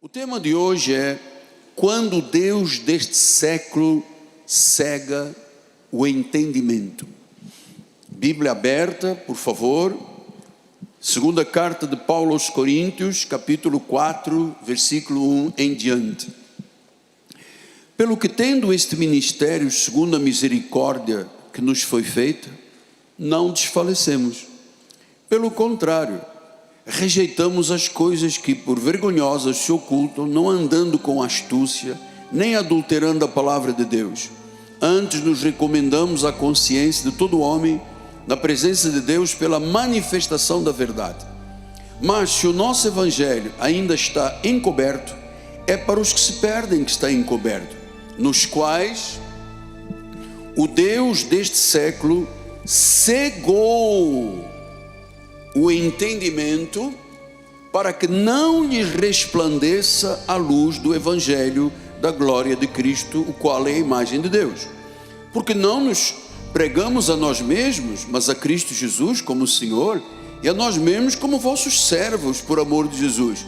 O tema de hoje é quando Deus deste século cega o entendimento. Bíblia aberta, por favor. Segunda carta de Paulo aos Coríntios, capítulo 4, versículo 1 em diante. Pelo que tendo este ministério segundo a misericórdia que nos foi feita, não desfalecemos. Pelo contrário, rejeitamos as coisas que por vergonhosas se ocultam, não andando com astúcia, nem adulterando a palavra de Deus. Antes nos recomendamos à consciência de todo homem, na presença de Deus, pela manifestação da verdade. Mas se o nosso evangelho ainda está encoberto, é para os que se perdem que está encoberto, nos quais o Deus deste século cegou o entendimento, para que não lhes resplandeça a luz do evangelho da glória de Cristo, o qual é a imagem de Deus. Porque não nos pregamos a nós mesmos, mas a Cristo Jesus como Senhor, e a nós mesmos como vossos servos por amor de Jesus.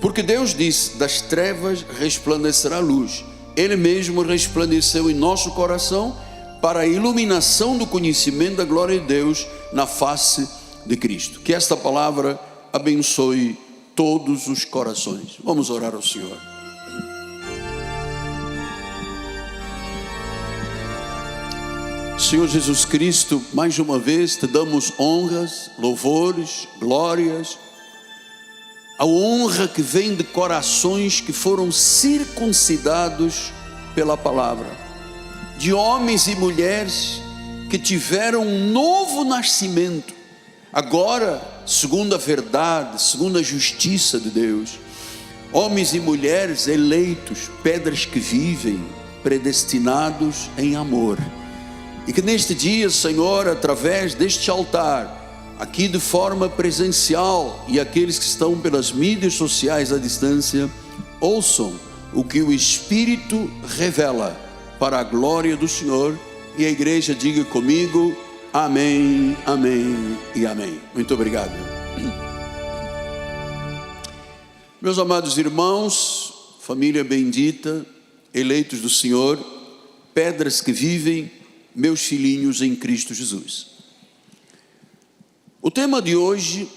Porque Deus disse: das trevas resplandecerá a luz. Ele mesmo resplandeceu em nosso coração para a iluminação do conhecimento da glória de Deus na face de Cristo. Que esta palavra abençoe todos os corações. Vamos orar ao Senhor. Senhor Jesus Cristo, mais uma vez te damos honras, louvores, glórias. A honra que vem de corações que foram circuncidados pela palavra, de homens e mulheres que tiveram um novo nascimento, agora, segundo a verdade, segundo a justiça de Deus, homens e mulheres eleitos, pedras que vivem, predestinados em amor. E que neste dia, Senhor, através deste altar, aqui de forma presencial, e aqueles que estão pelas mídias sociais à distância, ouçam o que o Espírito revela para a glória do Senhor. E a igreja diga comigo: amém, amém e amém. Muito obrigado. Meus amados irmãos, família bendita, eleitos do Senhor, pedras que vivem, meus filhinhos em Cristo Jesus. O tema de hoje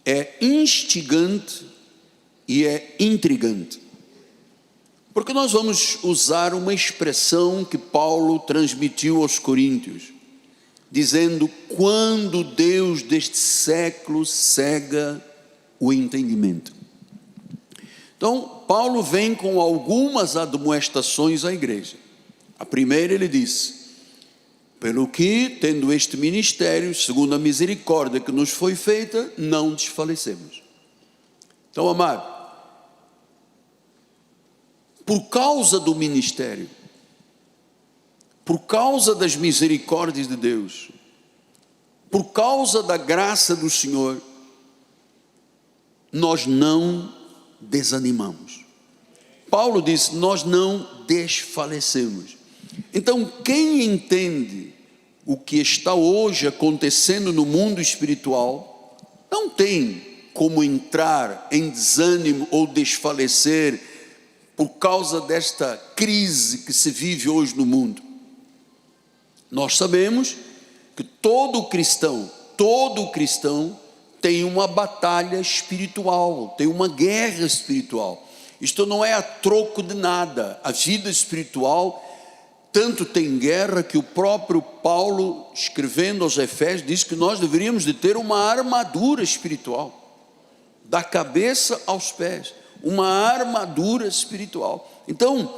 é instigante e é intrigante, porque nós vamos usar uma expressão que Paulo transmitiu aos Coríntios, dizendo: quando Deus deste século cega o entendimento. Então, Paulo vem com algumas admoestações à igreja. A primeira, ele disse: pelo que, tendo este ministério, segundo a misericórdia que nos foi feita, não desfalecemos. Então, amado, por causa do ministério, por causa das misericórdias de Deus, por causa da graça do Senhor, nós não desanimamos. Paulo disse: nós não desfalecemos. Então, quem entende o que está hoje acontecendo no mundo espiritual, não tem como entrar em desânimo ou desfalecer por causa desta crise que se vive hoje no mundo. Nós sabemos que todo cristão tem uma batalha espiritual, tem uma guerra espiritual. Isto não é a troco de nada. A vida espiritual tanto tem guerra que o próprio Paulo, escrevendo aos Efésios, diz que nós deveríamos de ter uma armadura espiritual, da cabeça aos pés, uma armadura espiritual. Então,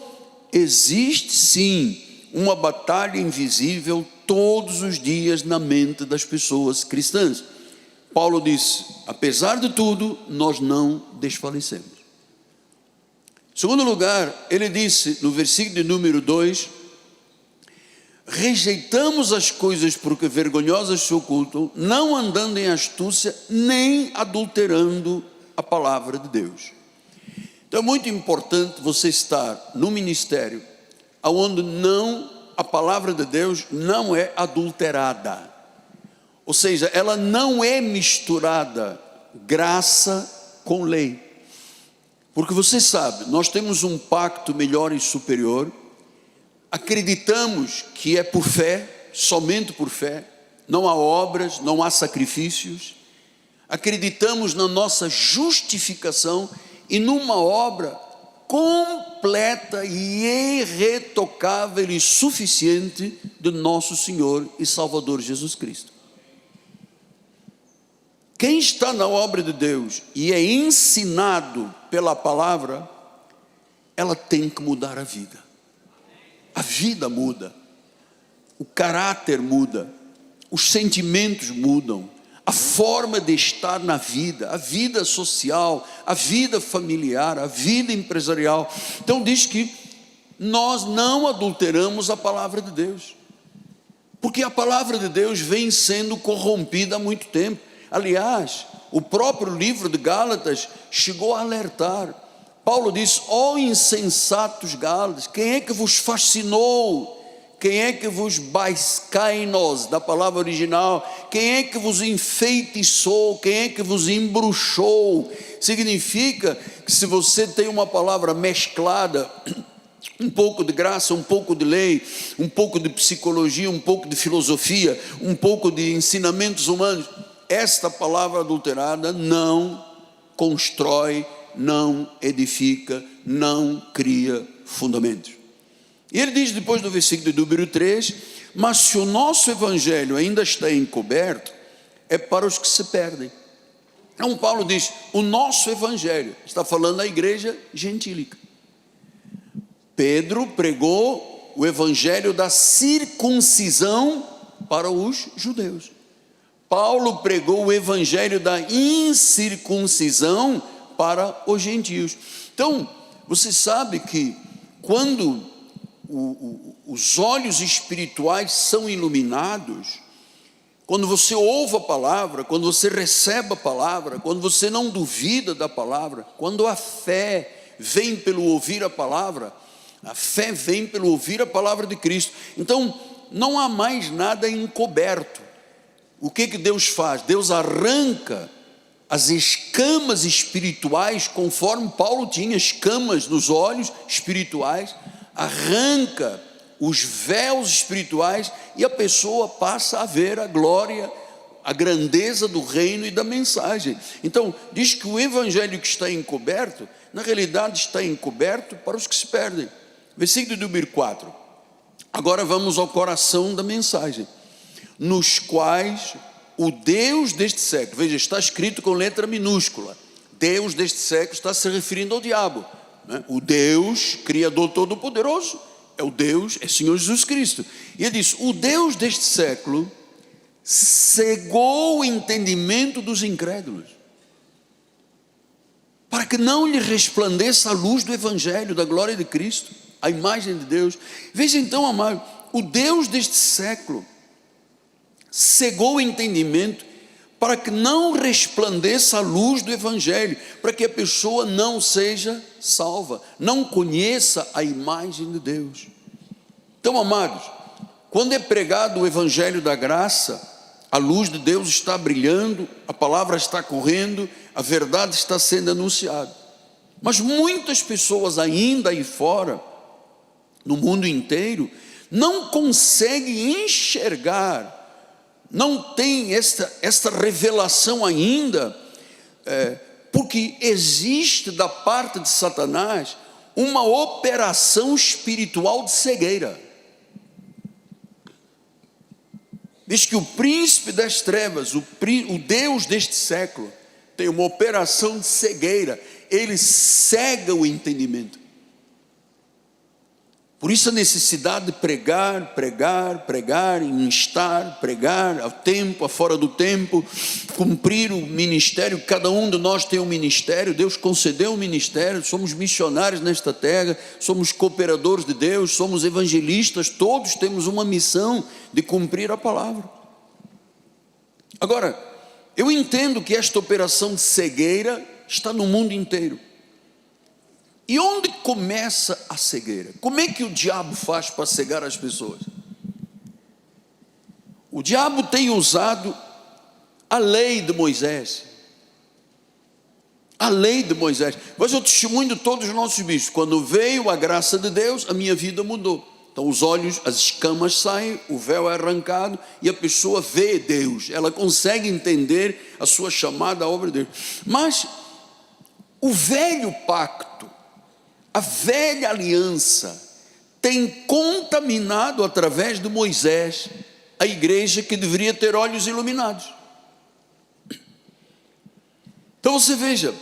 existe sim uma batalha invisível todos os dias na mente das pessoas cristãs. Paulo disse: apesar de tudo, nós não desfalecemos. Em segundo lugar, ele disse no versículo de número 2: rejeitamos as coisas porque vergonhosas se ocultam, não andando em astúcia, nem adulterando a palavra de Deus. Então é muito importante você estar no ministério onde a palavra de Deus não é adulterada, ou seja, ela não é misturada graça com lei. Porque você sabe, nós temos um pacto melhor e superior, acreditamos que é por fé, somente por fé, não há obras, não há sacrifícios, acreditamos na nossa justificação e numa obra completa e irretocável e suficiente de nosso Senhor e Salvador Jesus Cristo. Quem está na obra de Deus e é ensinado pela palavra, ela tem que mudar a vida. A vida muda, o caráter muda, os sentimentos mudam, a forma de estar na vida, a vida social, a vida familiar, a vida empresarial. Então diz que nós não adulteramos a palavra de Deus, porque a palavra de Deus vem sendo corrompida há muito tempo. Aliás, o próprio livro de Gálatas chegou a alertar. Paulo diz: ó insensatos Gálatas, quem é que vos fascinou? Quem é que vos baiskainos, da palavra original, quem é que vos enfeitiçou? Quem é que vos embruxou? Significa que se você tem uma palavra mesclada, um pouco de graça, um pouco de lei, um pouco de psicologia, um pouco de filosofia, um pouco de ensinamentos humanos, esta palavra adulterada não constrói, não edifica, não cria fundamentos. E ele diz depois no versículo de número 3, mas se o nosso evangelho ainda está encoberto, é para os que se perdem. Então Paulo diz, o nosso evangelho, está falando da igreja gentílica. Pedro pregou o evangelho da circuncisão para os judeus. Paulo pregou o evangelho da incircuncisão para os gentios. Então, você sabe que quando os olhos espirituais são iluminados, quando você ouve a palavra, quando você recebe a palavra, quando você não duvida da palavra, quando a fé vem pelo ouvir a palavra, a fé vem pelo ouvir a palavra de Cristo. Então, não há mais nada encoberto. O que Deus faz? Deus arranca as escamas espirituais, conforme Paulo tinha escamas nos olhos espirituais, arranca os véus espirituais e a pessoa passa a ver a glória, a grandeza do reino e da mensagem. Então, diz que o evangelho que está encoberto, na realidade está encoberto para os que se perdem. Versículo número 4. Agora vamos ao coração da mensagem. Nos quais o Deus deste século, veja, está escrito com letra minúscula, Deus deste século está se referindo ao diabo, né? O Deus, Criador Todo-Poderoso, é o Deus, é Senhor Jesus Cristo. E ele diz, o Deus deste século cegou o entendimento dos incrédulos, para que não lhe resplandeça a luz do Evangelho, da glória de Cristo, a imagem de Deus. Veja então, amado, o Deus deste século cegou o entendimento para que não resplandeça a luz do Evangelho, para que a pessoa não seja salva, não conheça a imagem de Deus. Então, amados, quando é pregado o Evangelho da graça, a luz de Deus está brilhando, a palavra está correndo, a verdade está sendo anunciada. Mas muitas pessoas ainda aí fora, no mundo inteiro, não conseguem enxergar, não tem esta revelação ainda, porque existe da parte de Satanás uma operação espiritual de cegueira. Diz que o príncipe das trevas, o Deus deste século, tem uma operação de cegueira, ele cega o entendimento. Por isso a necessidade de pregar, instar, pregar, ao tempo, a fora do tempo, cumprir o ministério. Cada um de nós tem um ministério, Deus concedeu um ministério, somos missionários nesta terra, somos cooperadores de Deus, somos evangelistas, todos temos uma missão de cumprir a palavra. Agora, eu entendo que esta operação de cegueira está no mundo inteiro. E onde começa a cegueira? Como é que o diabo faz para cegar as pessoas? O diabo tem usado a lei de Moisés, a lei de Moisés. Mas eu testemunho de todos os nossos bispos, quando veio a graça de Deus, a minha vida mudou. Então os olhos, as escamas saem, o véu é arrancado e a pessoa vê Deus, ela consegue entender a sua chamada, a obra de Deus. Mas o velho pacto, a velha aliança, tem contaminado através de Moisés a igreja que deveria ter olhos iluminados. Então você veja,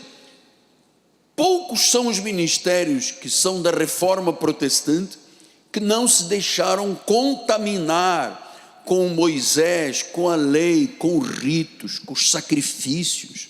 poucos são os ministérios que são da reforma protestante que não se deixaram contaminar com Moisés, com a lei, com os ritos, com os sacrifícios,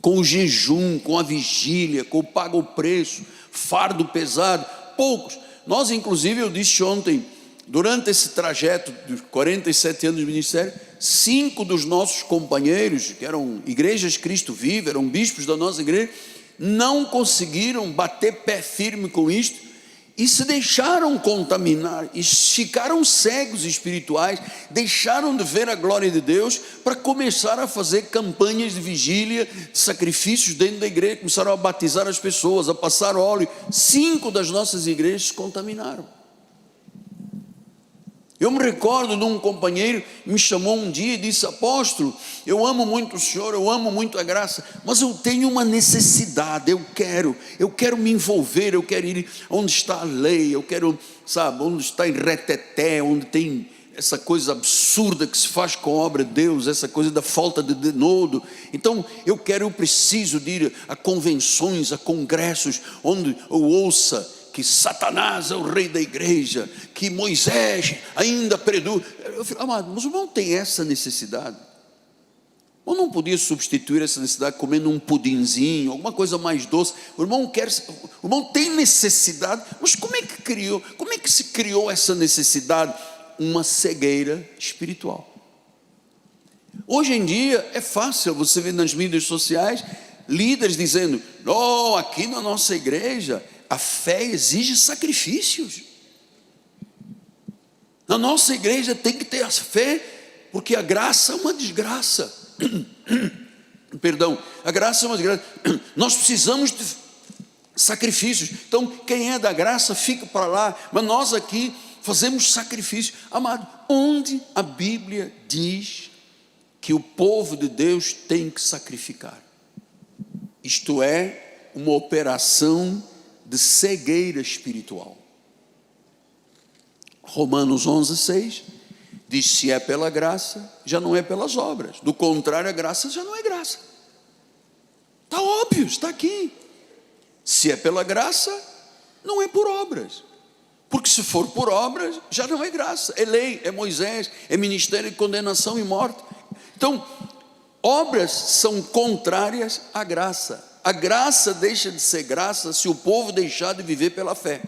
com o jejum, com a vigília, com o paga o preço, fardo pesado. Poucos. Nós, inclusive, eu disse ontem, durante esse trajeto de 47 anos de ministério, 5 dos nossos companheiros, que eram igrejas Cristo Vivo, eram bispos da nossa igreja, não conseguiram bater pé firme com isto, e se deixaram contaminar, e ficaram cegos espirituais, deixaram de ver a glória de Deus, para começar a fazer campanhas de vigília, de sacrifícios dentro da igreja, começaram a batizar as pessoas, a passar óleo. 5 das nossas igrejas se contaminaram. Eu me recordo de um companheiro que me chamou um dia e disse: apóstolo, eu amo muito o senhor, eu amo muito a graça, mas eu tenho uma necessidade, eu quero me envolver, eu quero ir onde está a lei, eu quero, sabe, onde está em reteté, onde tem essa coisa absurda que se faz com a obra de Deus, essa coisa da falta de denodo. Então eu preciso de ir a convenções, a congressos, onde eu ouça que Satanás é o rei da igreja, que Moisés ainda preduz. Eu falei: amado, mas o irmão tem essa necessidade? Ou não podia substituir essa necessidade comendo um pudinzinho, alguma coisa mais doce? O irmão tem necessidade, mas como é que se criou essa necessidade? Uma cegueira espiritual. Hoje em dia é fácil você ver nas mídias sociais líderes dizendo: não, aqui na nossa igreja a fé exige sacrifícios. Na nossa igreja tem que ter a fé, porque a graça é uma desgraça. Perdão, a graça é uma desgraça. Nós precisamos de sacrifícios. Então quem é da graça fica para lá, mas nós aqui fazemos sacrifício. Amado, onde a Bíblia diz que o povo de Deus tem que sacrificar? Isto é uma operação de cegueira espiritual. Romanos 11:6 diz: se é pela graça, já não é pelas obras. Do contrário, a graça já não é graça. Está óbvio, está aqui. Se é pela graça, não é por obras. Porque se for por obras, já não é graça. É lei, é Moisés, é ministério de condenação e morte. Então, obras são contrárias à graça. A graça deixa de ser graça se o povo deixar de viver pela fé.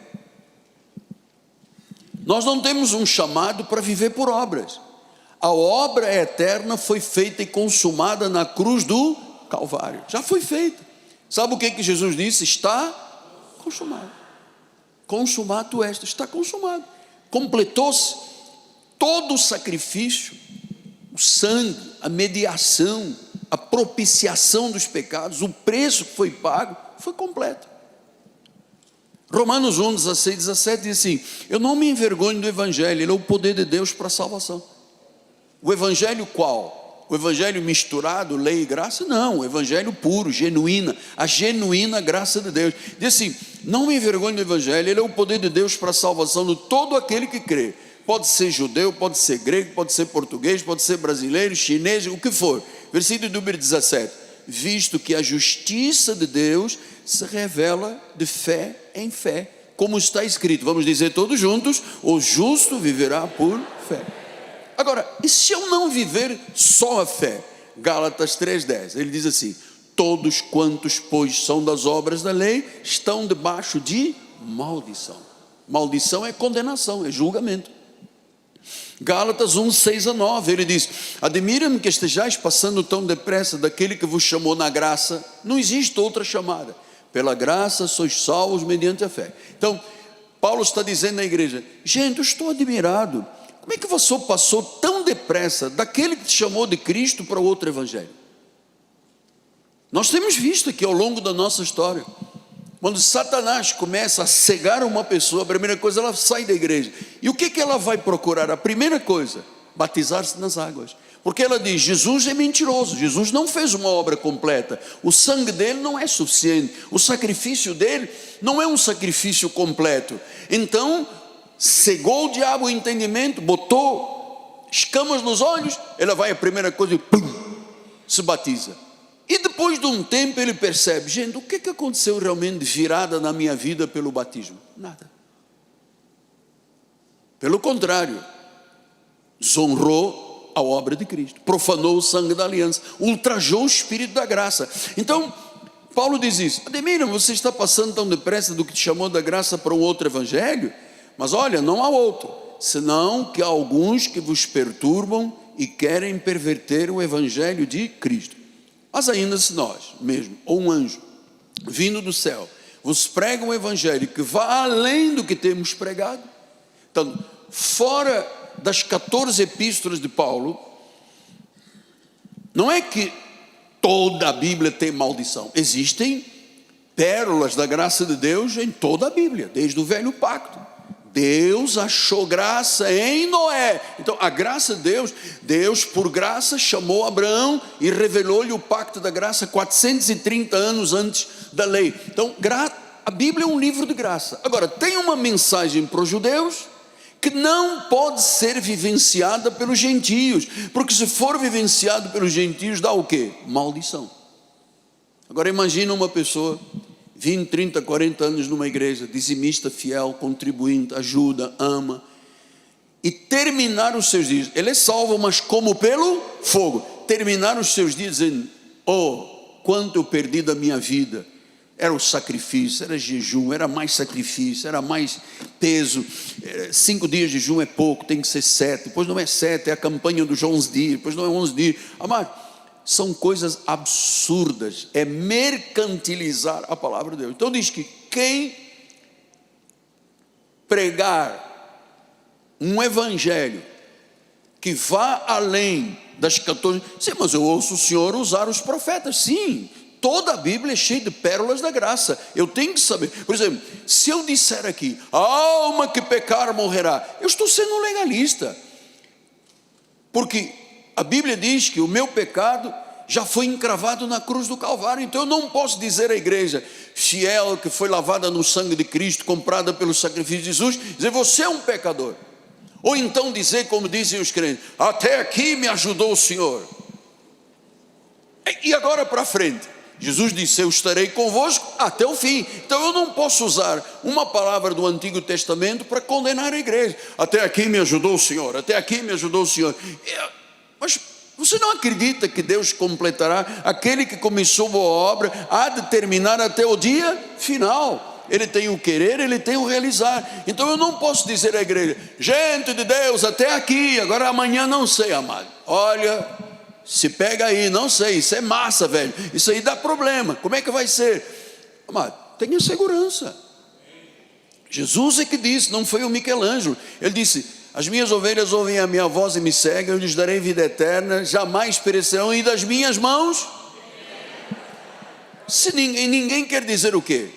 Nós não temos um chamado para viver por obras. A obra eterna foi feita e consumada na cruz do Calvário. Já foi feita. Sabe o que Jesus disse? Está consumado. Consumado est, está consumado. Completou-se todo o sacrifício, o sangue, a mediação, a propiciação dos pecados, o preço que foi pago, foi completo. Romanos 1:16-17 diz assim: eu não me envergonho do evangelho, ele é o poder de Deus para a salvação. O evangelho qual? O evangelho misturado, lei e graça? Não, o evangelho puro, genuína, a genuína graça de Deus. Diz assim: não me envergonho do evangelho, ele é o poder de Deus para a salvação de todo aquele que crê. Pode ser judeu, pode ser grego, pode ser português, pode ser brasileiro, chinês, o que for. Versículo número 17: visto que a justiça de Deus se revela de fé em fé, como está escrito, vamos dizer todos juntos: o justo viverá por fé. Agora, e se eu não viver só a fé? Gálatas 3:10, ele diz assim: todos quantos, pois, são das obras da lei, estão debaixo de maldição. Maldição é condenação, é julgamento. Gálatas 1:6-9, ele diz: admira-me que estejais passando tão depressa daquele que vos chamou na graça. Não existe outra chamada. Pela graça sois salvos mediante a fé. Então, Paulo está dizendo à igreja: gente, eu estou admirado. Como é que você passou tão depressa daquele que te chamou de Cristo para outro evangelho? Nós temos visto aqui ao longo da nossa história, quando Satanás começa a cegar uma pessoa, a primeira coisa, ela sai da igreja. E o que ela vai procurar? A primeira coisa, batizar-se nas águas. Porque ela diz, Jesus é mentiroso, Jesus não fez uma obra completa, o sangue dele não é suficiente, o sacrifício dele não é um sacrifício completo. Então, cegou o diabo o entendimento, botou escamas nos olhos, ela vai a primeira coisa e pum, se batiza. E depois de um tempo ele percebe, gente, o que aconteceu realmente de virada na minha vida pelo batismo? Nada. Pelo contrário, desonrou a obra de Cristo, profanou o sangue da aliança, ultrajou o Espírito da graça. Então, Paulo diz isso, Ademir, você está passando tão depressa do que te chamou da graça para um outro evangelho? Mas olha, não há outro, senão que há alguns que vos perturbam e querem perverter o evangelho de Cristo. Mas ainda se nós mesmo, ou um anjo, vindo do céu, vos prega um evangelho que vá além do que temos pregado. Então, fora das 14 epístolas de Paulo, não é que toda a Bíblia tem maldição. Existem pérolas da graça de Deus em toda a Bíblia, desde o velho pacto. Deus achou graça em Noé. Então a graça de Deus por graça chamou Abraão e revelou-lhe o pacto da graça 430 anos antes da lei. Então a Bíblia é um livro de graça. Agora tem uma mensagem para os judeus que não pode ser vivenciada pelos gentios, porque se for vivenciado pelos gentios dá o quê? Maldição. Agora imagina uma pessoa 20, 30, 40 anos numa igreja, dizimista, fiel, contribuinte, ajuda, ama, e terminar os seus dias, ele é salvo, mas como pelo fogo, terminar os seus dias dizendo, oh, quanto eu perdi da minha vida, era o sacrifício, era jejum, era mais sacrifício, era mais peso, 5 dias de jejum é pouco, tem que ser 7, depois não é 7, é a campanha dos 11 dias, depois não é 11 dias, amado, são coisas absurdas, é mercantilizar a palavra de Deus. Então diz que quem pregar um evangelho que vá além das 14, sim, mas eu ouço o Senhor usar os profetas, sim, toda a Bíblia é cheia de pérolas da graça, eu tenho que saber, por exemplo, se eu disser aqui, a alma que pecar morrerá, eu estou sendo legalista, porque a Bíblia diz que o meu pecado já foi encravado na cruz do Calvário. Então eu não posso dizer à igreja fiel, que foi lavada no sangue de Cristo, comprada pelo sacrifício de Jesus, dizer você é um pecador. Ou então dizer como dizem os crentes, até aqui me ajudou o Senhor, e agora para frente Jesus disse, eu estarei convosco até o fim. Então eu não posso usar uma palavra do Antigo Testamento para condenar a igreja, até aqui me ajudou o Senhor, até aqui me ajudou o Senhor. Mas você não acredita que Deus completará? Aquele que começou boa obra há de terminar até o dia final. Ele tem o querer, ele tem o realizar. Então eu não posso dizer à igreja, gente de Deus, até aqui, agora amanhã não sei, amado. Olha, se pega aí, não sei, isso é massa, velho, isso aí dá problema, como é que vai ser? Amado, tenha segurança. Jesus é que disse, não foi o Michelangelo. Ele disse, as minhas ovelhas ouvem a minha voz e me seguem, eu lhes darei vida eterna, jamais perecerão, e das minhas mãos, se ninguém quer dizer o quê?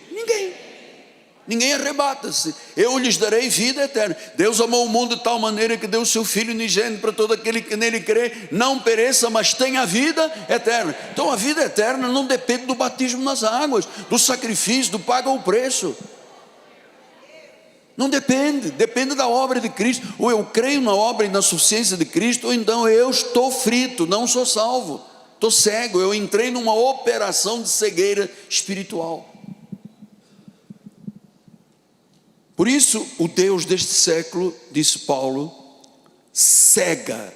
Ninguém arrebata-se, eu lhes darei vida eterna. Deus amou o mundo de tal maneira que deu o seu Filho unigênito para todo aquele que nele crê, não pereça, mas tenha vida eterna. Então a vida eterna não depende do batismo nas águas, do sacrifício, do paga o preço. Não depende, depende da obra de Cristo. Ou eu creio na obra e na suficiência de Cristo, ou então eu estou frito, não sou salvo, estou cego, eu entrei numa operação de cegueira espiritual. Por isso o Deus deste século, disse Paulo, cega.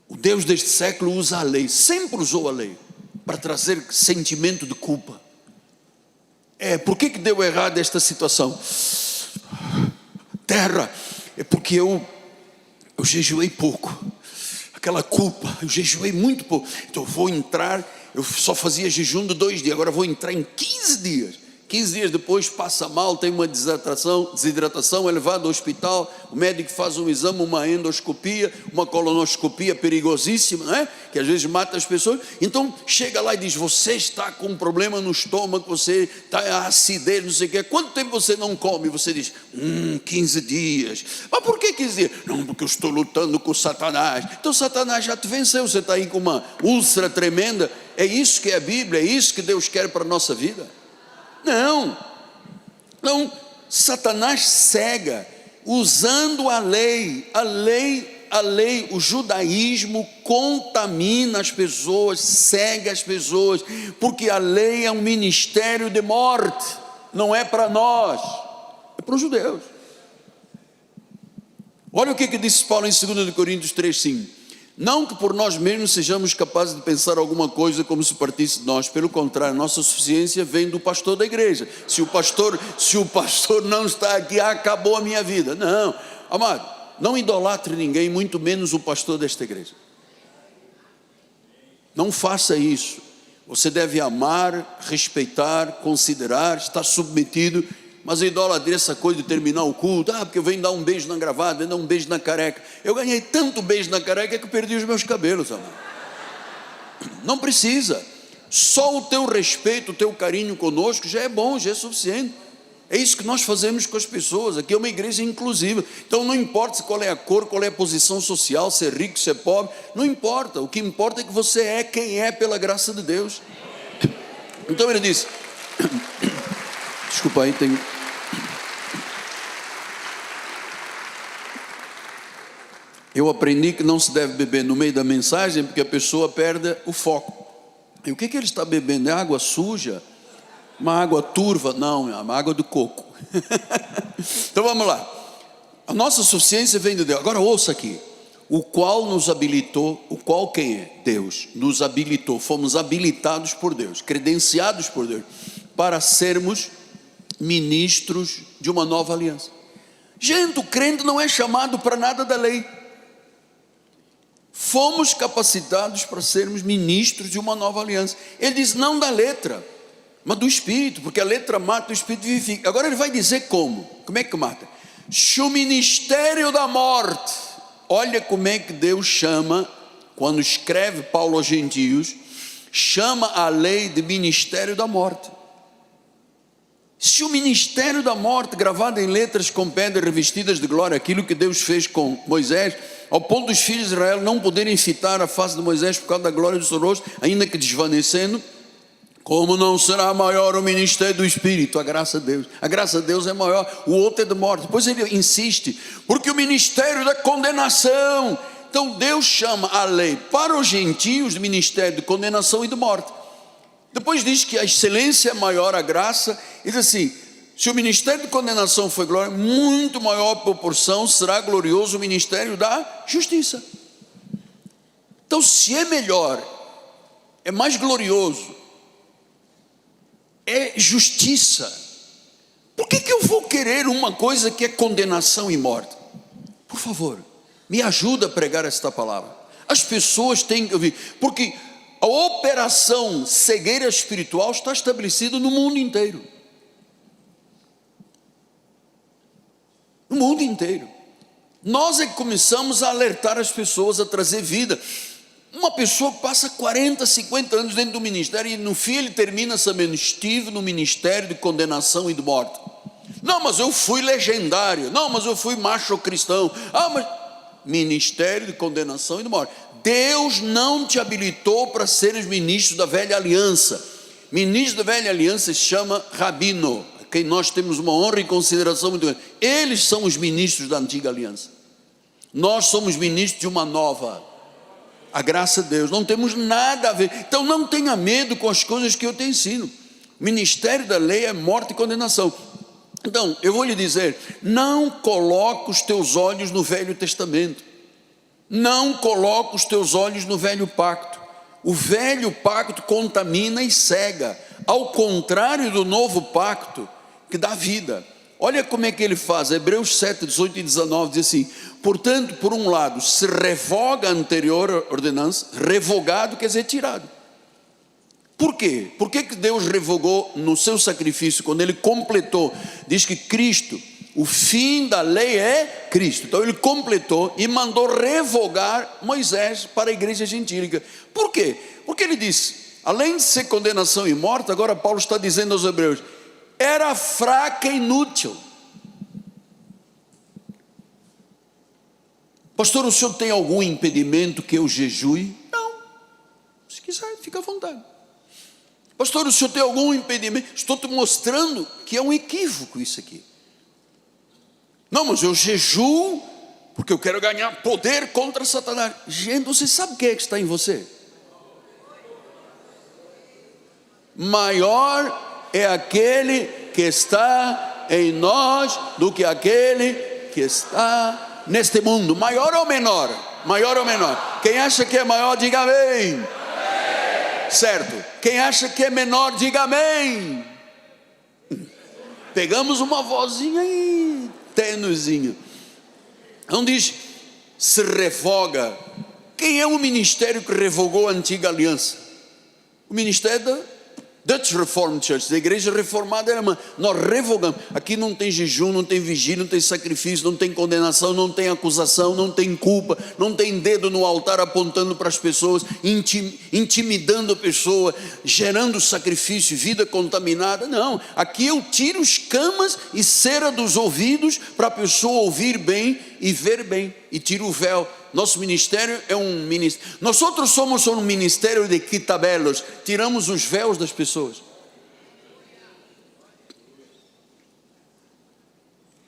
O Deus deste século usa a lei, sempre usou a lei, para trazer sentimento de culpa. Por que deu errado esta situação? Terra, é porque eu jejuei pouco, aquela culpa, eu jejuei muito pouco, então eu vou entrar, eu só fazia jejum de 2 dias, agora vou entrar em 15 dias, 15 dias depois passa mal, tem uma desidratação, é levado ao hospital, o médico faz um exame, uma endoscopia, uma colonoscopia perigosíssima, né? Que às vezes mata as pessoas. Então chega lá e diz: você está com um problema no estômago, você está acidez, não sei o que. Quanto tempo você não come? Você diz: 15 dias. Mas por que 15 dias? Não, porque eu estou lutando com Satanás. Então Satanás já te venceu, você está aí com uma úlcera tremenda. É isso que é a Bíblia, é isso que Deus quer para a nossa vida? Não, Satanás cega, usando a lei, o judaísmo contamina as pessoas, cega as pessoas, porque a lei é um ministério de morte, não é para nós, é para os judeus. Olha o que disse Paulo em 2 Coríntios 3:5. Não que por nós mesmos sejamos capazes de pensar alguma coisa como se partisse de nós, pelo contrário, nossa suficiência vem do pastor da igreja. Se o pastor não está aqui, acabou a minha vida. Não, amado, não idolatre ninguém, muito menos o pastor desta igreja. Não faça isso. Você deve amar, respeitar, considerar, estar submetido. Mas a idolatria, essa coisa de terminar o culto, porque eu venho dar um beijo na gravata, venho dar um beijo na careca. Eu ganhei tanto beijo na careca que eu perdi os meus cabelos, amor. Não precisa. Só o teu respeito, o teu carinho conosco já é bom, já é suficiente. É isso que nós fazemos com as pessoas. Aqui é uma igreja inclusiva. Então não importa qual é a cor, qual é a posição social, se é rico, se é pobre, não importa. O que importa é que você é quem é pela graça de Deus. Então ele disse, desculpa aí, tem... Eu aprendi que não se deve beber no meio da mensagem, porque a pessoa perde o foco. E o que ele está bebendo? É água suja? Uma água turva? Não, é uma água do coco. Então vamos lá. A nossa suficiência vem de Deus. Agora ouça aqui. O qual nos habilitou, o qual quem é? Deus. Nos habilitou, fomos habilitados por Deus, credenciados por Deus, para sermos ministros de uma nova aliança. Gente, o crente não é chamado para nada da lei. Fomos capacitados para sermos ministros de uma nova aliança. Ele diz não da letra, mas do Espírito, porque a letra mata, o Espírito vivifica. Agora ele vai dizer como é que mata? Se o ministério da morte, olha como é que Deus chama, quando escreve Paulo aos gentios, chama a lei de ministério da morte. Se o ministério da morte, gravado em letras com pedras revestidas de glória, aquilo que Deus fez com Moisés, ao ponto dos filhos de Israel não poderem fitar a face de Moisés por causa da glória do seu rosto, ainda que desvanecendo, como não será maior o ministério do Espírito? A graça de Deus é maior, o outro é de morte. Depois ele insiste, porque o ministério da condenação. Então Deus chama a lei para os gentios de ministério de condenação e de morte. Depois diz que a excelência é maior, a graça. Diz assim, se o ministério de condenação foi glória, muito maior proporção será glorioso o ministério da justiça. Então se é melhor, é mais glorioso, é justiça, por que eu vou querer uma coisa que é condenação e morte? Por favor, me ajuda a pregar esta palavra. As pessoas têm que ouvir, porque a operação cegueira espiritual está estabelecida no mundo inteiro. No mundo inteiro. Nós é que começamos a alertar as pessoas, a trazer vida. Uma pessoa que passa 40, 50 anos dentro do ministério e no fim ele termina sabendo, estive no ministério de condenação e de morte. Não, mas eu fui legendário. Não, mas eu fui macho cristão. Mas ministério de condenação e de morte. Deus não te habilitou para seres ministros da velha aliança. Ministro da velha aliança se chama rabino, a quem nós temos uma honra e consideração muito grande. Eles são os ministros da antiga aliança. Nós somos ministros de uma nova. A graça de Deus, não temos nada a ver. Então não tenha medo com as coisas que eu te ensino. O ministério da lei é morte e condenação. Então eu vou lhe dizer, não coloque os teus olhos no Velho Testamento. Não coloque os teus olhos no velho pacto. O velho pacto contamina e cega, ao contrário do novo pacto que dá vida. Olha como é que ele faz. Hebreus 7, 18 e 19 diz assim, portanto, por um lado, se revoga a anterior ordenança, revogado quer dizer tirado. Por quê? Por que Deus revogou no seu sacrifício, quando Ele completou? Diz que Cristo, o fim da lei é Cristo. Então Ele completou e mandou revogar Moisés para a igreja gentílica. Por quê? Porque Ele disse, além de ser condenação e morte, agora Paulo está dizendo aos hebreus, era fraca e inútil. Pastor, o senhor tem algum impedimento que eu jejue? Não, se quiser, fica à vontade. Pastor, o senhor tem algum impedimento? Estou te mostrando que é um equívoco isso aqui. Não, mas eu jejuo porque eu quero ganhar poder contra Satanás. Gente, você sabe quem é que está em você? Maior é aquele que está em nós do que aquele que está neste mundo. Maior ou menor? Maior ou menor? Quem acha que é maior, diga amém. Certo? Quem acha que é menor, diga amém. Pegamos uma vozinha aí, tênuezinha. Então diz, se revoga. Quem é o ministério que revogou a antiga aliança? O ministério da Dutch Reformed Church, da igreja reformada alemã. Nós revogamos. Aqui não tem jejum, não tem vigília, não tem sacrifício, não tem condenação, não tem acusação, não tem culpa, não tem dedo no altar apontando para as pessoas, intimidando a pessoa, gerando sacrifício, vida contaminada. Não, aqui eu tiro escamas e cera dos ouvidos para a pessoa ouvir bem e ver bem, e tiro o véu. Nosso ministério é um ministério. Nós outros somos um ministério de quitabelos. Tiramos os véus das pessoas.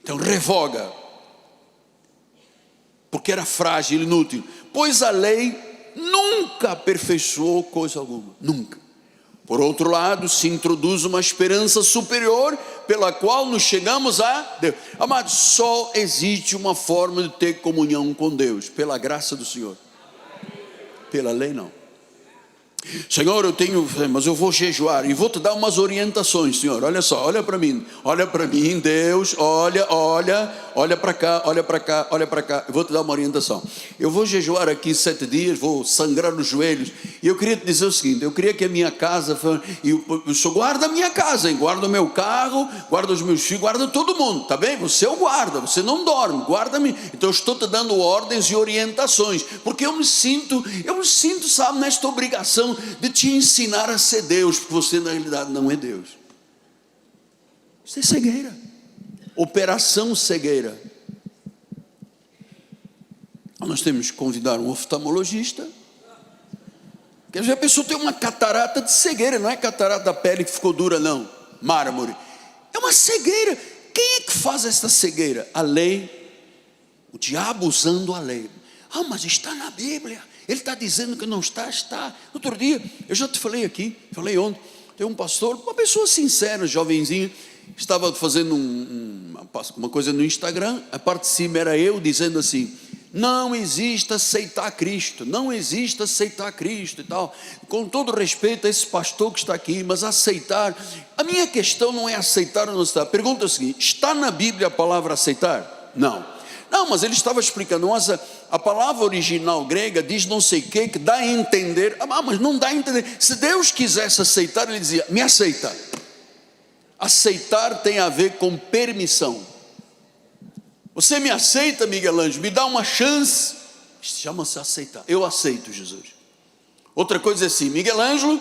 Então revoga, porque era frágil, inútil. Pois a lei nunca aperfeiçoou coisa alguma. Nunca. Por outro lado, se introduz uma esperança superior pela qual nos chegamos a Deus. Amados, só existe uma forma de ter comunhão com Deus, pela graça do Senhor. Pela lei não. Senhor, mas eu vou jejuar e vou te dar umas orientações, Senhor. Olha só, olha para mim, Deus, olha para cá, olha para cá, olha para cá. Eu vou te dar uma orientação. Eu vou jejuar aqui 7 dias, vou sangrar os joelhos. E eu queria te dizer o seguinte: eu queria que a minha casa, e o Senhor guarda a minha casa, hein? Guarda o meu carro, guarda os meus filhos, guarda todo mundo, tá bem? Você o guarda, você não dorme, guarda-me. Então eu estou te dando ordens e orientações, porque eu me sinto, sabe, nesta obrigação de te ensinar a ser Deus, porque você na realidade não é Deus. Isso é cegueira, operação cegueira. Nós temos que convidar um oftalmologista. Quer dizer, a pessoa tem uma catarata de cegueira, não é catarata da pele que ficou dura, não, mármore, é uma cegueira. Quem é que faz essa cegueira? A lei, o diabo usando a lei. Ah, mas está na Bíblia, ele está dizendo que não está, está. Outro dia, eu já te falei aqui, falei ontem, tem um pastor, uma pessoa sincera, jovenzinha, estava fazendo uma coisa no Instagram, a parte de cima era eu dizendo assim: não existe aceitar Cristo, não existe aceitar Cristo e tal. Com todo respeito a esse pastor que está aqui, mas aceitar, a minha questão não é aceitar ou não aceitar. Pergunta o seguinte: está na Bíblia a palavra aceitar? Não. Não, mas ele estava explicando, nossa, a palavra original grega diz não sei o que dá a entender. Ah, mas não dá a entender. Se Deus quisesse aceitar, ele dizia: me aceita. Aceitar tem a ver com permissão. Você me aceita, Miguel Ângelo? Me dá uma chance. Chama-se aceitar. Eu aceito Jesus. Outra coisa é assim: Miguel Ângelo,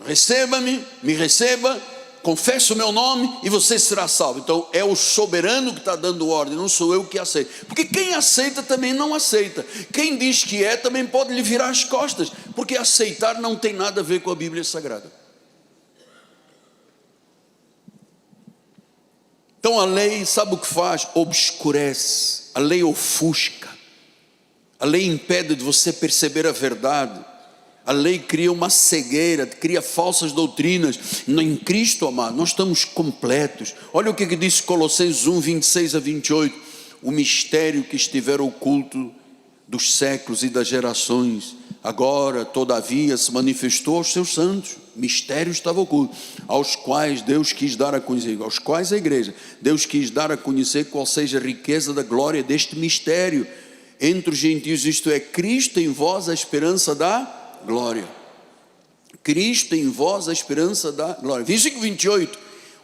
receba-me, me receba, confessa o meu nome e você será salvo. Então é o soberano que está dando ordem, não sou eu que aceito. Porque quem aceita também não aceita. Quem diz que é também pode lhe virar as costas, porque aceitar não tem nada a ver com a Bíblia Sagrada. Então a lei, sabe o que faz? Obscurece, a lei ofusca, a lei impede de você perceber a verdade. A lei cria uma cegueira, cria falsas doutrinas. Em Cristo, amado, nós estamos completos. Olha o que diz Colossenses 1, 26 a 28. O mistério que estiver oculto dos séculos e das gerações, agora, todavia, se manifestou aos seus santos. Mistério estava oculto, aos quais Deus quis dar a conhecer, aos quais a igreja, Deus quis dar a conhecer qual seja a riqueza da glória deste mistério entre os gentios, isto é, Cristo em vós, a esperança da glória. Cristo em vós, a esperança da glória. Versículo 28,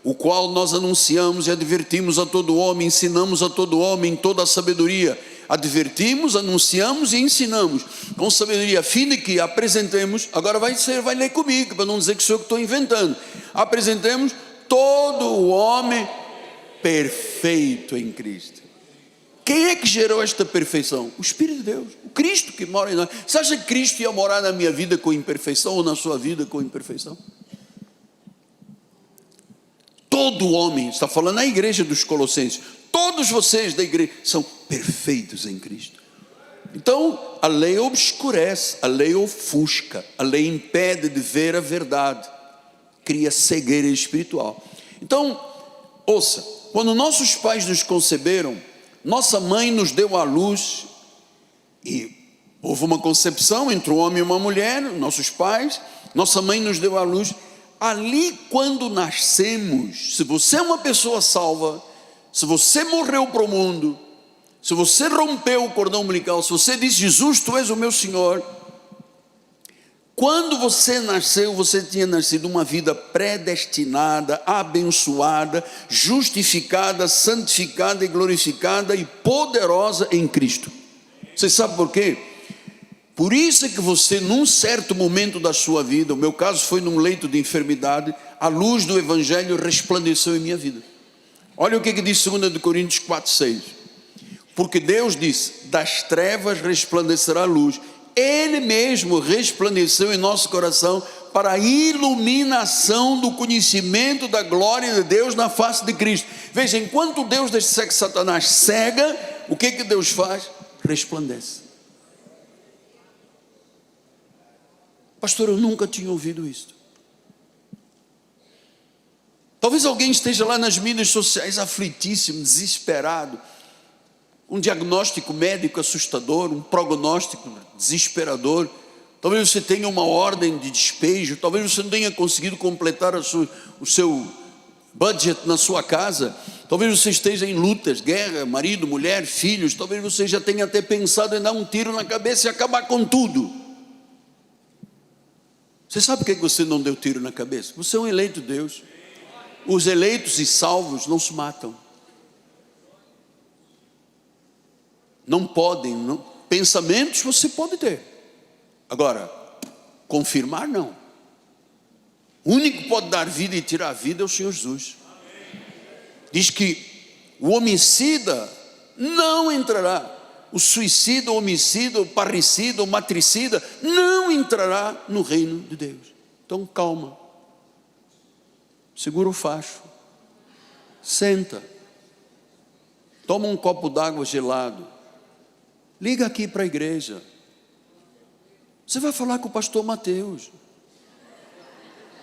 o qual nós anunciamos e advertimos a todo homem, ensinamos a todo homem toda a sabedoria. Advertimos, anunciamos e ensinamos com sabedoria, a fim de que apresentemos, agora vai ler comigo, para não dizer que sou eu que estou inventando. Apresentemos todo o homem perfeito em Cristo. Quem é que gerou esta perfeição? O Espírito de Deus, o Cristo que mora em nós. Você acha que Cristo ia morar na minha vida com imperfeição ou na sua vida com imperfeição? Todo homem, está falando na igreja dos Colossenses, todos vocês da igreja são perfeitos em Cristo. Então a lei obscurece, a lei ofusca, a lei impede de ver a verdade, cria cegueira espiritual. Então, ouça, quando nossos pais nos conceberam, nossa mãe nos deu à luz, e houve uma concepção entre um homem e uma mulher, nossos pais, nossa mãe nos deu à luz. Ali quando nascemos, se você é uma pessoa salva, se você morreu para o mundo, se você rompeu o cordão umbilical, se você diz: Jesus, tu és o meu Senhor, quando você nasceu, você tinha nascido uma vida predestinada, abençoada, justificada, santificada e glorificada e poderosa em Cristo. Você sabe por quê? Por isso é que você, num certo momento da sua vida, o meu caso foi num leito de enfermidade, a luz do Evangelho resplandeceu em minha vida. Olha o que diz 2 Coríntios 4,6. Porque Deus disse: das trevas resplandecerá a luz. Ele mesmo resplandeceu em nosso coração para a iluminação do conhecimento da glória de Deus na face de Cristo. Veja, enquanto Deus deixa que Satanás cega, o que Deus faz? Resplandece. Pastor, eu nunca tinha ouvido isso. Talvez alguém esteja lá nas mídias sociais aflitíssimo, desesperado, um diagnóstico médico assustador, um prognóstico desesperador. Talvez você tenha uma ordem de despejo, talvez você não tenha conseguido completar o seu budget na sua casa, talvez você esteja em lutas, guerra, marido, mulher, filhos, talvez você já tenha até pensado em dar um tiro na cabeça e acabar com tudo. Você sabe por que você não deu tiro na cabeça? Você é um eleito de Deus. Os eleitos e salvos não se matam. Não podem, não. Pensamentos você pode ter. Agora, confirmar não. O único que pode dar vida e tirar a vida é o Senhor Jesus. Diz que o homicida não entrará. O suicida, o homicida, o parricida, o matricida não entrará no reino de Deus. Então calma. Segura o facho. Senta. Toma um copo d'água gelado. Liga aqui para a igreja. Você vai falar com o pastor Mateus.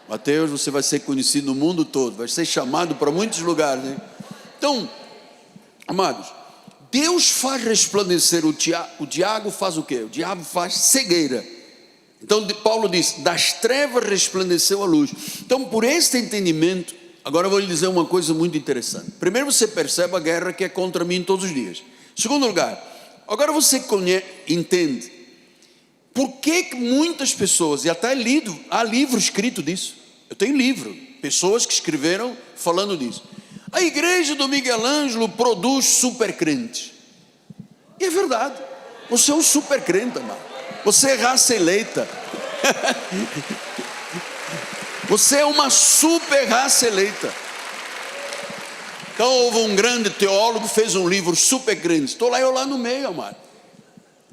Mateus, você vai ser conhecido no mundo todo, vai ser chamado para muitos lugares, né? Então, amados, Deus faz resplandecer o diabo faz o quê? O diabo faz cegueira. Então Paulo diz: das trevas resplandeceu a luz. Então, por este entendimento, agora eu vou lhe dizer uma coisa muito interessante. Primeiro, você percebe a guerra que é contra mim todos os dias. Segundo lugar, agora você entende por que muitas pessoas, e até há livro escrito disso. Eu tenho livro, pessoas que escreveram falando disso. A igreja do Miguel Ângelo produz super crentes. E é verdade, você é um super crente, amado. Você é raça eleita. Você é uma super raça eleita. Então houve um grande teólogo, fez um livro, Super Crentes. Estou lá, eu lá no meio, amado.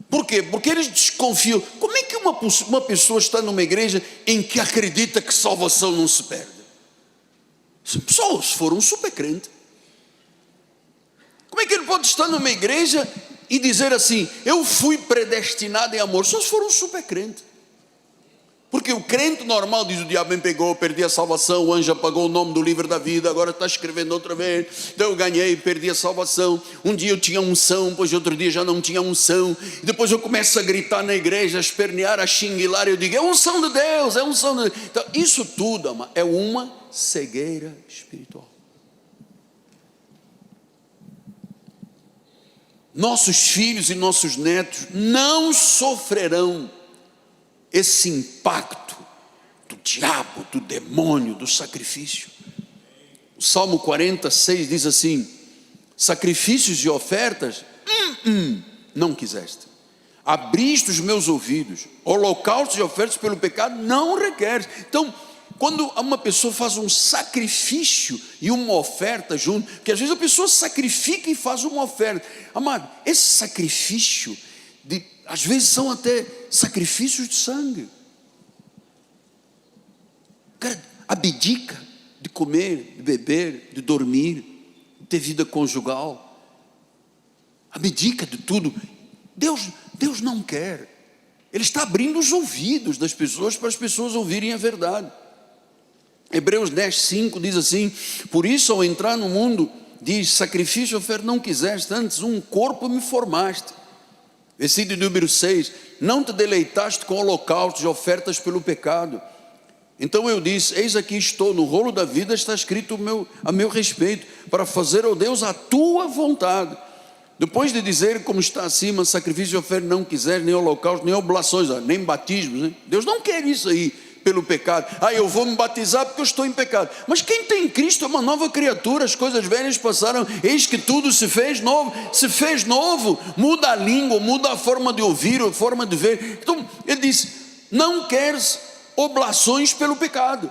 Por quê? Porque eles desconfiam. Como é que uma pessoa está numa igreja em que acredita que salvação não se perde? Só se for um super crente. Como é que ele pode estar numa igreja e dizer assim: eu fui predestinado em amor? Só se for um super crente. Porque o crente normal diz: o diabo me pegou, perdi a salvação, o anjo apagou o nome do livro da vida, agora está escrevendo outra vez, então eu ganhei, perdi a salvação. Um dia eu tinha unção, pois outro dia já não tinha unção, e depois eu começo a gritar na igreja, a espernear, a xinguilar, e eu digo: é unção de Deus, é unção de Deus. Então isso tudo, ama, é uma cegueira espiritual. Nossos filhos e nossos netos não sofrerão esse impacto do diabo, do demônio, do sacrifício. O Salmo 46 diz assim: sacrifícios e ofertas, não quiseste. Abriste os meus ouvidos. Holocaustos e ofertas pelo pecado, não requeres. Então, quando uma pessoa faz um sacrifício e uma oferta junto, porque às vezes a pessoa sacrifica e faz uma oferta. Amado, esse sacrifício, às vezes são até sacrifícios de sangue. O cara abdica de comer, de beber, de dormir, de ter vida conjugal. Abdica de tudo. Deus não quer. Ele está abrindo os ouvidos das pessoas para as pessoas ouvirem a verdade. Hebreus 10:5 diz assim: por isso ao entrar no mundo, diz, sacrifício e oferta não quiseste, antes um corpo me formaste. Versículo número 6, não te deleitaste com holocaustos e ofertas pelo pecado. Então eu disse, eis aqui estou, no rolo da vida está escrito a meu respeito, para fazer, ó Deus, a tua vontade. Depois de dizer, como está acima, sacrifício e oferta não quiser, nem holocausto, nem oblações, nem batismos, né? Deus não quer isso aí pelo pecado. Eu vou me batizar porque eu estou em pecado. Mas quem tem Cristo é uma nova criatura, as coisas velhas passaram, eis que tudo se fez novo. Se fez novo, muda a língua, muda a forma de ouvir, a forma de ver. Então ele disse, não queres oblações pelo pecado.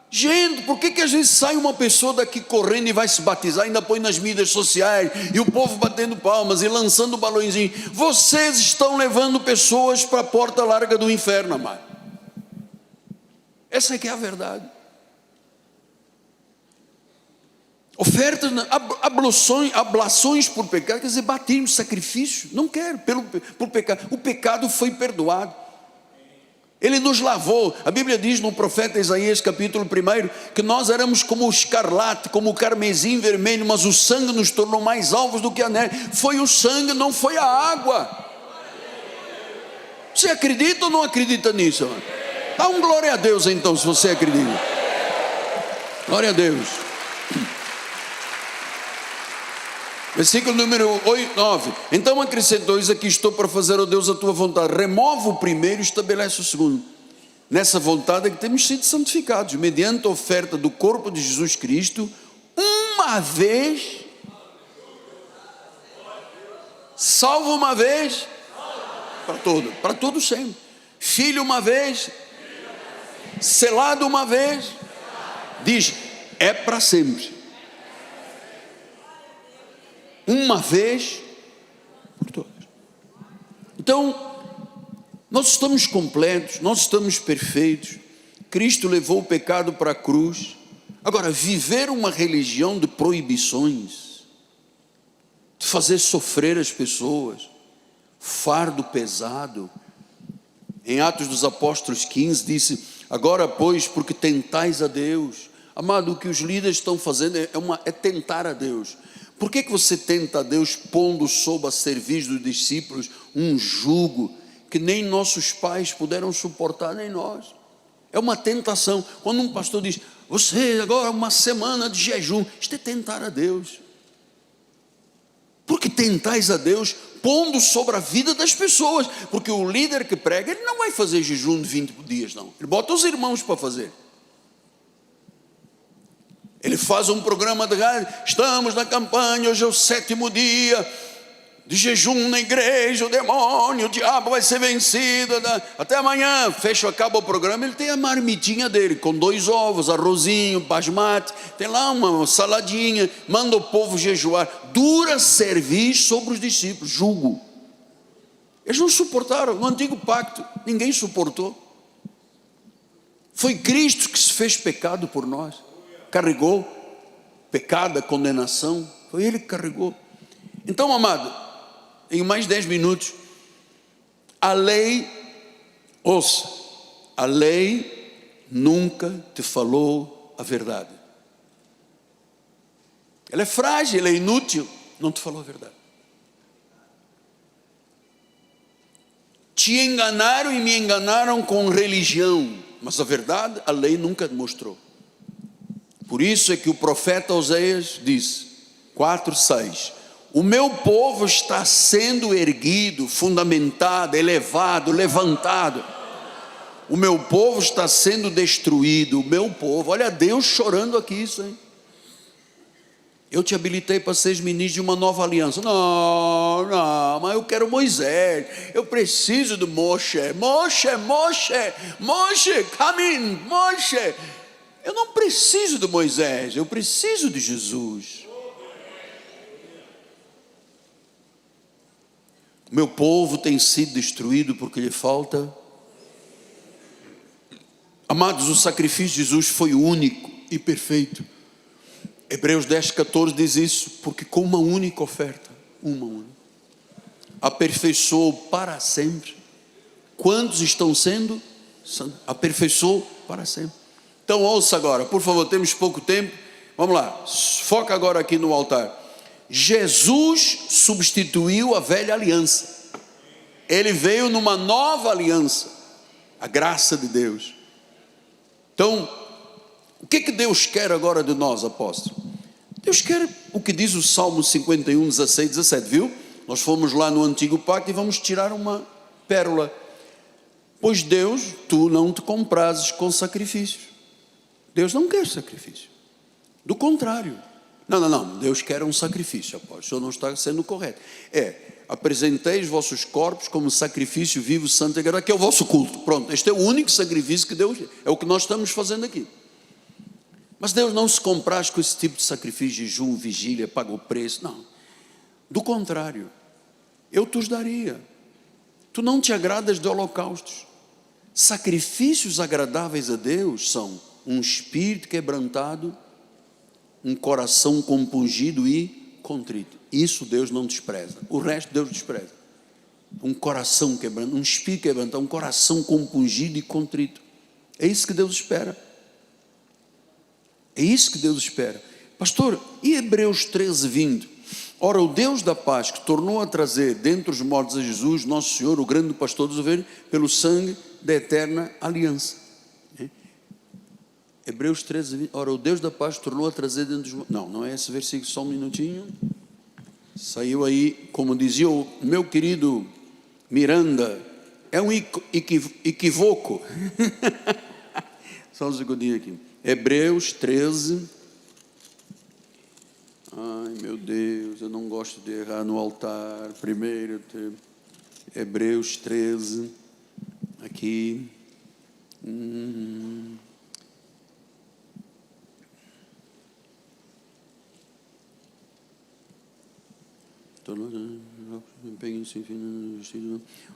Gente, por que às vezes sai uma pessoa daqui correndo e vai se batizar, ainda põe nas mídias sociais, e o povo batendo palmas e lançando balõezinho? Vocês estão levando pessoas para a porta larga do inferno, amado. Essa é que é a verdade. Ofertas, ablações por pecado, quer dizer, batismo, sacrifício, não quero, por pecado. O pecado foi perdoado. Ele nos lavou. A Bíblia diz no profeta Isaías capítulo 1 que nós éramos como o escarlate, como o carmesim vermelho, mas o sangue nos tornou mais alvos do que a neve. Foi o sangue, não foi a água. Você acredita ou não acredita nisso, mano? Dá um glória a Deus então, se você acredita. Glória a Deus. Versículo número 9. Então acrescentou, eis aqui estou para fazer, ó Deus, a tua vontade. Remove o primeiro e estabelece o segundo. Nessa vontade é que temos sido santificados, mediante a oferta do corpo de Jesus Cristo, uma vez, salvo uma vez, para todo sempre. Filho uma vez, selado uma vez, diz, é para sempre. Uma vez por todas. Então, nós estamos completos, nós estamos perfeitos. Cristo levou o pecado para a cruz. Agora, viver uma religião de proibições, de fazer sofrer as pessoas, fardo pesado. Em Atos dos Apóstolos 15 disse, agora pois, porque tentais a Deus. Amado, o que os líderes estão fazendo é tentar a Deus. Por que você tenta a Deus pondo sob a serviço dos discípulos um jugo que nem nossos pais puderam suportar, nem nós? É uma tentação. Quando um pastor diz, você agora uma semana de jejum, isto é tentar a Deus. Porque tentais a Deus pondo sobre a vida das pessoas, porque o líder que prega, ele não vai fazer jejum de 20 dias não, ele bota os irmãos para fazer. Ele faz um programa de rádio, estamos na campanha, hoje é o 7º dia de jejum na igreja, o demônio, o diabo vai ser vencido, até amanhã, acaba o programa, ele tem a marmitinha dele, com 2 ovos, arrozinho, basmati, tem lá uma saladinha, manda o povo jejuar, dura servir sobre os discípulos, jugo. Eles não suportaram, no antigo pacto, ninguém suportou. Foi Cristo que se fez pecado por nós. Carregou pecado, a condenação, foi ele que carregou. Então, amado, em mais 10 minutos, a lei, ouça, a lei nunca te falou a verdade. Ela é frágil, ela é inútil, não te falou a verdade. Te enganaram e me enganaram com religião, mas a verdade, a lei nunca mostrou. Por isso é que o profeta Oséias diz, 4:6, o meu povo está sendo erguido, fundamentado, elevado, levantado. o meu povo está sendo destruído, o meu povo. Olha Deus chorando aqui isso, hein? Eu te habilitei para seres ministro de uma nova aliança. Não, mas eu quero Moisés. Eu preciso do Moshe, come in, Moshe. Eu não preciso do Moisés, eu preciso de Jesus. O meu povo tem sido destruído porque lhe falta. Amados, o sacrifício de Jesus foi único e perfeito. Hebreus 10:14 diz isso, porque com uma única oferta, aperfeiçoou para sempre. Quantos estão sendo? Aperfeiçoou para sempre. Então ouça agora, por favor, temos pouco tempo. Vamos lá, foca agora aqui no altar. Jesus substituiu a velha aliança. Ele veio numa nova aliança, a graça de Deus. Então, o que Deus quer agora de nós, apóstolo? Deus quer o que diz o Salmo 51, 16, 17, viu? Nós fomos lá no Antigo Pacto e vamos tirar uma pérola. Pois Deus, tu não te comprases com sacrifícios. Deus não quer sacrifício. Do contrário. Não, Deus quer um sacrifício, apóstolo. O senhor não está sendo correto. Apresentei os vossos corpos como sacrifício vivo, santo e agradável, que é o vosso culto. Pronto, este é o único sacrifício que Deus, é o que nós estamos fazendo aqui. Mas Deus não se compraz com esse tipo de sacrifício, jejum, vigília, paga o preço, não. Do contrário, eu te os daria. Tu não te agradas de holocaustos. Sacrifícios agradáveis a Deus são um espírito quebrantado, um coração compungido e contrito. Isso Deus não despreza. O resto Deus despreza. Um coração quebrantado, um espírito quebrantado, um coração compungido e contrito. É isso que Deus espera. É isso que Deus espera. Pastor, e Hebreus 13, 20? Ora, o Deus da paz, que tornou a trazer dentre os mortos a Jesus, nosso Senhor, o grande pastor dos ovelhas, pelo sangue da eterna aliança. Hebreus 13, 20. Ora, o Deus da paz tornou a trazer dentro dos mortos. Não é esse versículo, só um minutinho. Saiu aí, como dizia o meu querido Miranda, é um equivoco. Só um segundinho aqui. Hebreus 13. Ai, meu Deus, eu não gosto de errar no altar. Primeiro, Hebreus 13. Aqui.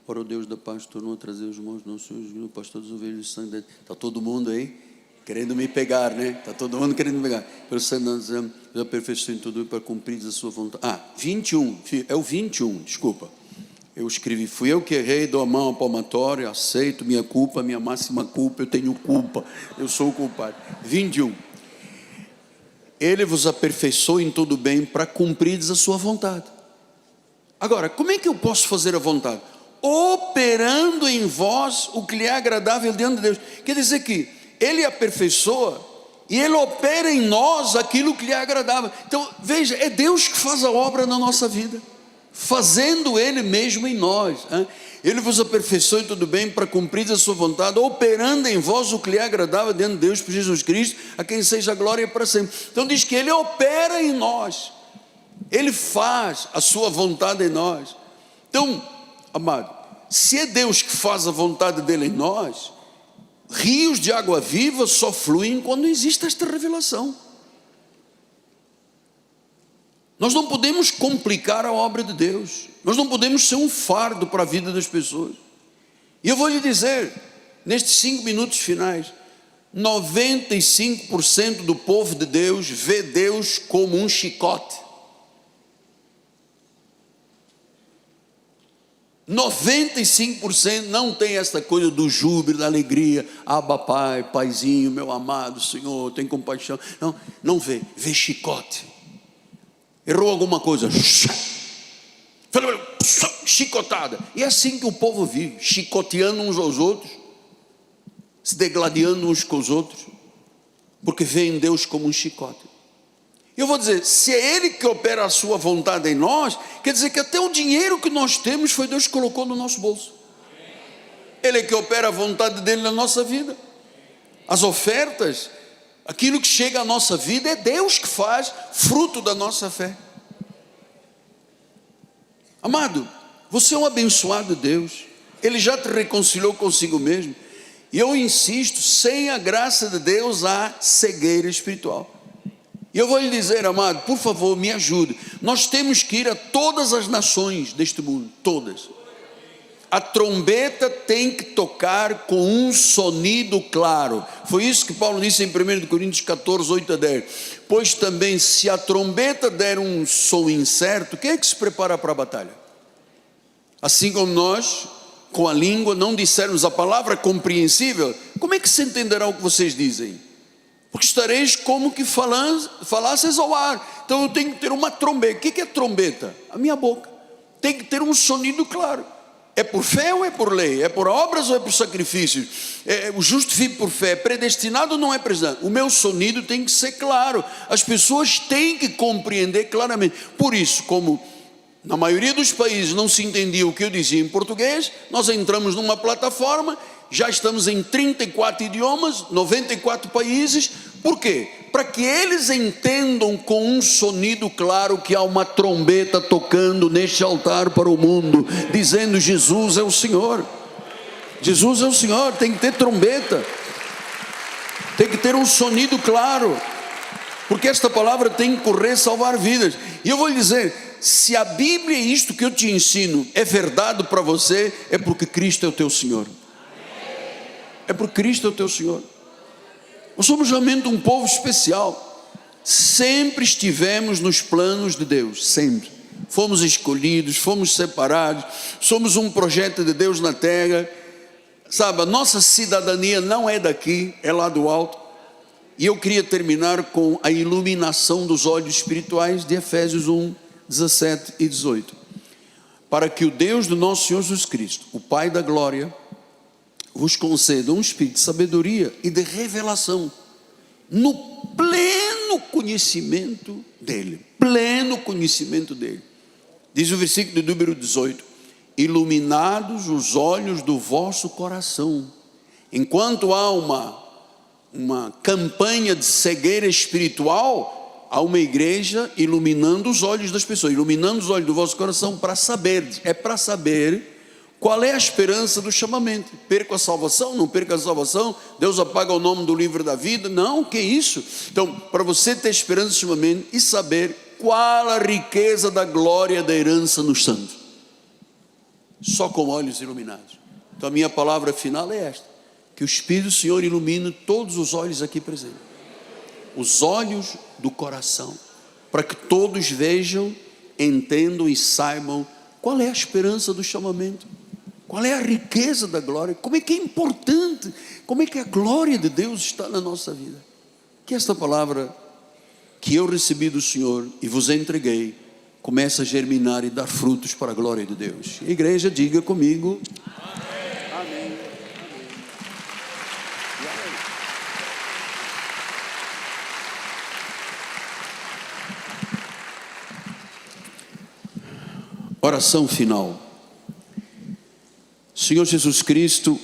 Ora, o Deus da paz tornou a trazer os mortos, não sou o pastor dos ovelhas, sangue. Está todo mundo aí querendo me pegar, né? Está todo mundo querendo me pegar. Pelo sangue nós aperfeiçoou em tudo para cumprir a sua vontade. 21, é o 21, desculpa. Eu escrevi, fui eu que errei, dou a mão ao palmatório, aceito minha culpa, minha máxima culpa, eu tenho culpa, eu sou o culpado. 21. Ele vos aperfeiçoou em todo bem para cumprir a sua vontade. Agora, como é que eu posso fazer a vontade? Operando em vós o que lhe é agradável diante de Deus. Quer dizer que Ele aperfeiçoa e Ele opera em nós aquilo que lhe é agradável. Então, veja, é Deus que faz a obra na nossa vida, fazendo Ele mesmo em nós. Ele vos aperfeiçoa em tudo bem para cumprir a sua vontade, operando em vós o que lhe é agradável diante de Deus por Jesus Cristo, a quem seja a glória para sempre. Então diz que Ele opera em nós. Ele faz a sua vontade em nós. Então, amado, se é Deus que faz a vontade dele em nós, rios de água viva só fluem quando existe esta revelação. Nós não podemos complicar a obra de Deus. Nós não podemos ser um fardo para a vida das pessoas. E eu vou lhe dizer, nestes 5 minutos finais, 95% do povo de Deus vê Deus como um chicote. 95% não tem essa coisa do júbilo, da alegria. Abba Pai, Paizinho, meu amado Senhor, tem compaixão. Não vê chicote. Errou alguma coisa, chicotada. E é assim que o povo vive, chicoteando uns aos outros, se degladiando uns com os outros, porque vêem Deus como um chicote. Eu vou dizer, se é Ele que opera a sua vontade em nós, quer dizer que até o dinheiro que nós temos foi Deus que colocou no nosso bolso. Ele é que opera a vontade dele na nossa vida. As ofertas, aquilo que chega à nossa vida, é Deus que faz, fruto da nossa fé. Amado, você é um abençoado de Deus. Ele já te reconciliou consigo mesmo. E eu insisto, sem a graça de Deus há cegueira espiritual. E eu vou lhe dizer, amado, por favor, me ajude. Nós temos que ir a todas as nações deste mundo, todas. A trombeta tem que tocar com um sonido claro. Foi isso que Paulo disse em 1 Coríntios 14, 8 a 10. Pois também, se a trombeta der um som incerto, quem é que se prepara para a batalha? Assim como nós, com a língua, não dissermos a palavra compreensível, como é que se entenderá o que vocês dizem? Porque estareis como que falasseis ao ar. Então eu tenho que ter uma trombeta. O que é trombeta? A minha boca. Tem que ter um sonido claro. É por fé ou é por lei? É por obras ou é por sacrifícios? O justo vive por fé. É predestinado ou não é predestinado? O meu sonido tem que ser claro. As pessoas têm que compreender claramente. Por isso, como na maioria dos países não se entendia o que eu dizia em português, nós entramos numa plataforma, já estamos em 34 idiomas, 94 países. Por quê? Para que eles entendam com um sonido claro que há uma trombeta tocando neste altar para o mundo, dizendo: Jesus é o Senhor. Jesus é o Senhor. Tem que ter trombeta, tem que ter um sonido claro, porque esta palavra tem que correr, salvar vidas. E eu vou lhe dizer, se a Bíblia, isto que eu te ensino, é verdade para você, é porque Cristo é o teu Senhor. É porque Cristo é o teu Senhor. Nós somos realmente um povo especial. Sempre estivemos nos planos de Deus, sempre. Fomos escolhidos, fomos separados, somos um projeto de Deus na terra. Sabe, a nossa cidadania não é daqui, é lá do alto. E eu queria terminar com a iluminação dos olhos espirituais de Efésios 1, 17 e 18. Para que o Deus do nosso Senhor Jesus Cristo, o Pai da glória, vos conceda um espírito de sabedoria e de revelação no pleno conhecimento dele. Pleno conhecimento dele. Diz o versículo de número 18: iluminados os olhos do vosso coração. Enquanto há uma campanha de cegueira espiritual, há uma igreja iluminando os olhos das pessoas, iluminando os olhos do vosso coração para saber, é para saber qual é a esperança do chamamento. Perco a salvação, não perco a salvação, Deus apaga o nome do livro da vida, não, que isso? Então, para você ter esperança do chamamento e saber qual a riqueza da glória da herança nos santos, só com olhos iluminados. Então a minha palavra final é esta: que o Espírito do Senhor ilumine todos os olhos aqui presentes, os olhos do coração, para que todos vejam, entendam e saibam qual é a esperança do chamamento, qual é a riqueza da glória, como é que é importante, como é que a glória de Deus está na nossa vida. Que esta palavra que eu recebi do Senhor e vos entreguei comece a germinar e dar frutos para a glória de Deus. A igreja diga comigo: amém. Amém. Oração final. Senhor Jesus Cristo,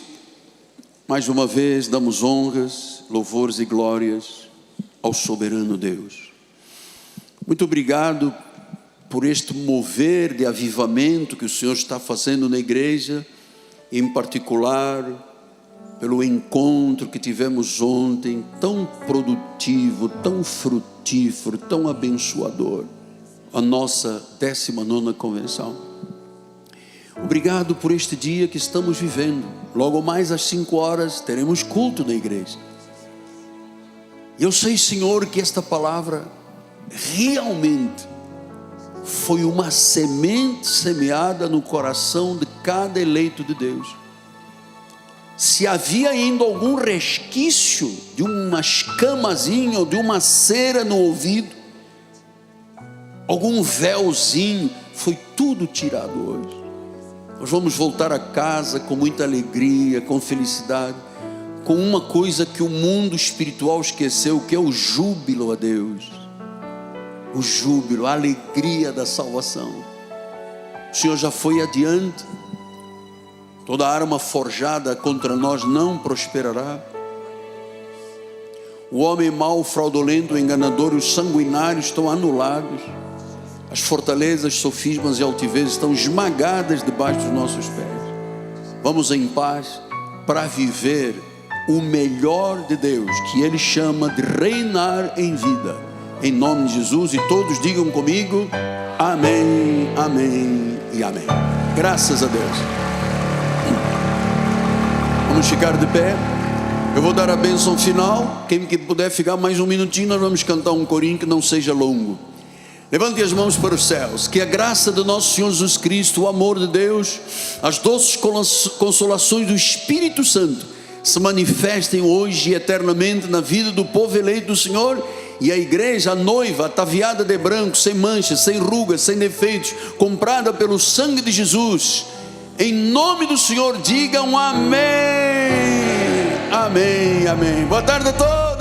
mais uma vez damos honras, louvores e glórias ao soberano Deus. Muito obrigado por este mover de avivamento que o Senhor está fazendo na igreja, em particular pelo encontro que tivemos ontem, tão produtivo, tão frutífero, tão abençoador, a nossa 19ª convenção. Obrigado por este dia que estamos vivendo. Logo mais às 5 horas teremos culto na igreja. Eu sei, Senhor, que esta palavra realmente foi uma semente semeada no coração de cada eleito de Deus. Se havia ainda algum resquício de uma escamazinha ou de uma cera no ouvido, algum véuzinho, foi tudo tirado hoje. Nós vamos voltar a casa com muita alegria, com felicidade, com uma coisa que o mundo espiritual esqueceu, que é o júbilo a Deus. O júbilo, a alegria da salvação. O Senhor já foi adiante, Toda arma forjada contra nós não prosperará. O homem mau, fraudulento, o enganador e os sanguinários estão anulados. As fortalezas, sofismas e altivez estão esmagadas debaixo dos nossos pés. Vamos em paz para viver o melhor de Deus, que Ele chama de reinar em vida. Em nome de Jesus, e todos digam comigo, amém, amém e amém. Graças a Deus. Vamos ficar de pé. Eu vou dar a bênção final. Quem puder ficar mais um minutinho, nós vamos cantar um corinho que não seja longo. Levante as mãos para os céus. Que a graça do nosso Senhor Jesus Cristo, o amor de Deus, as doces consolações do Espírito Santo se manifestem hoje e eternamente na vida do povo eleito do Senhor. E a igreja, a noiva, ataviada de branco, sem manchas, sem rugas, sem defeitos, comprada pelo sangue de Jesus, em nome do Senhor, digam amém, amém, amém. Boa tarde a todos.